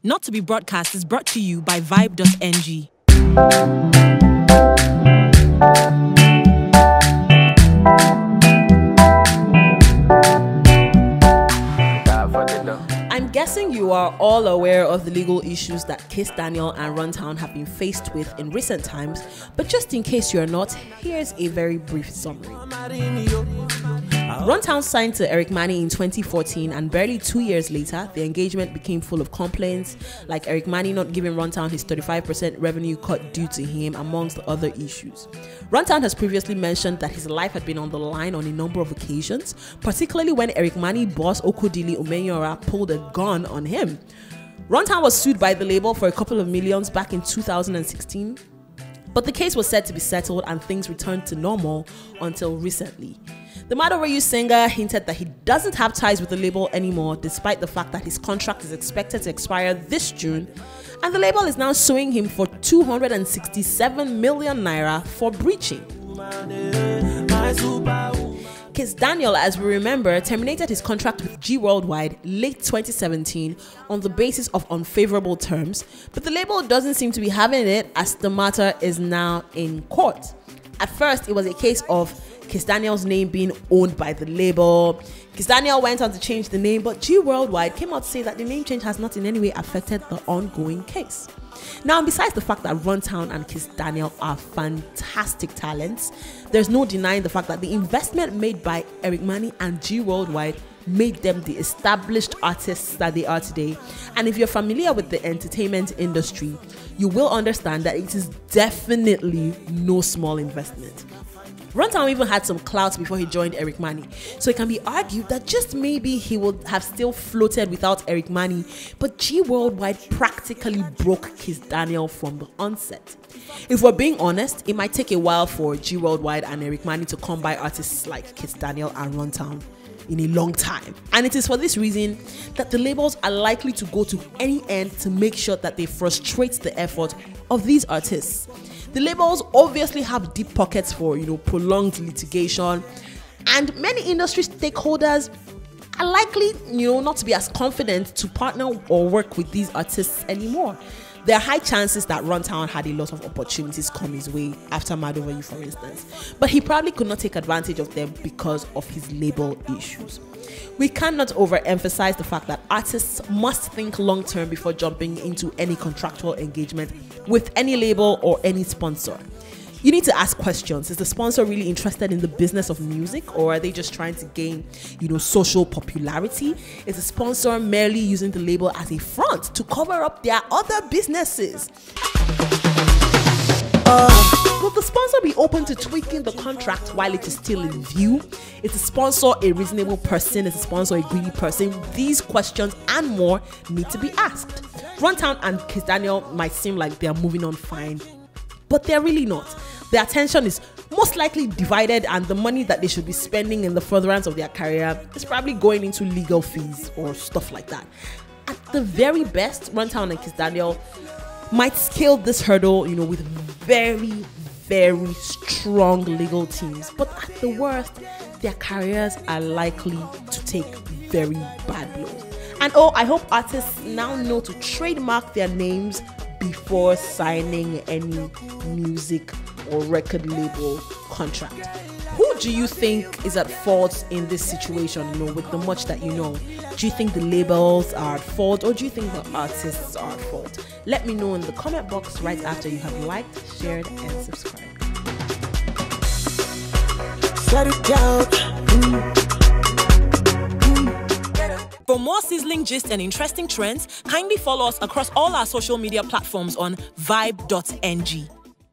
Not to be broadcast is brought to you by vibe.ng. I'm guessing you are all aware of the legal issues that Kizz Daniel and Runtown have been faced with in recent times, but just in case you're not, here's a very brief summary. Runtown signed to Eric Mani in 2014, and barely 2 years later, the engagement became full of complaints, like Eric Mani not giving Runtown his 35% revenue cut due to him, amongst other issues. Runtown has previously mentioned that his life had been on the line on a number of occasions, particularly when Eric Mani boss Okodili Omenyora pulled a gun on him. Runtown was sued by the label for a couple of millions back in 2016, but the case was said to be settled and things returned to normal until recently. The Madorayu singer hinted that he doesn't have ties with the label anymore, despite the fact that his contract is expected to expire this June, and the label is now suing him for 267 million naira for breaching. Kizz Daniel, as we remember, terminated his contract with G Worldwide late 2017 on the basis of unfavorable terms, but the label doesn't seem to be having it, as the matter is now in court. At first, it was a case of Kizz Daniel's name being owned by the label. Kizz Daniel went on to change the name, but G Worldwide came out to say that the name change has not in any way affected the ongoing case. Now, besides the fact that Runtown and Kizz Daniel are fantastic talents, there's no denying the fact that the investment made by Eric Mani and G Worldwide made them the established artists that they are today. And if you're familiar with the entertainment industry, you will understand that it is definitely no small investment. Runtown even had some clout before he joined Eric Mani, so it can be argued that just maybe he would have still floated without Eric Mani, but G Worldwide practically broke Kizz Daniel from the onset. If we're being honest, it might take a while for G Worldwide and Eric Mani to come by artists like Kizz Daniel and Runtown in a long time, and it is for this reason that the labels are likely to go to any end to make sure that they frustrate the effort of these artists. The labels obviously have deep pockets for, prolonged litigation, and many industry stakeholders are likely, not to be as confident to partner or work with these artists anymore. There are high chances that Runtown had a lot of opportunities come his way after Madorayu, for instance, but he probably could not take advantage of them because of his label issues. We cannot overemphasize the fact that artists must think long-term before jumping into any contractual engagement with any label or any sponsor. You need to ask questions. Is the sponsor really interested in the business of music, or are they just trying to gain, social popularity? Is the sponsor merely using the label as a front to cover up their other businesses? Will the sponsor be open to tweaking the contract while it is still in view? Is the sponsor a reasonable person? Is the sponsor a greedy person? These questions and more need to be asked. Runtown and Kizz Daniel might seem like they are moving on fine, but they're really not. Their attention is most likely divided, and the money that they should be spending in the furtherance of their career is probably going into legal fees or stuff like that. At the very best, Runtown and Kizz Daniel might scale this hurdle, with very, very strong legal teams. But at the worst, their careers are likely to take very bad blows. And I hope artists now know to trademark their names before signing any music or record label contract. Who do you think is at fault in this situation, with the much that you know? Do you think the labels are at fault, or do you think the artists are at fault? Let me know in the comment box right after you have liked, shared, and subscribed. For more sizzling gist and interesting trends, kindly follow us across all our social media platforms on vibe.ng.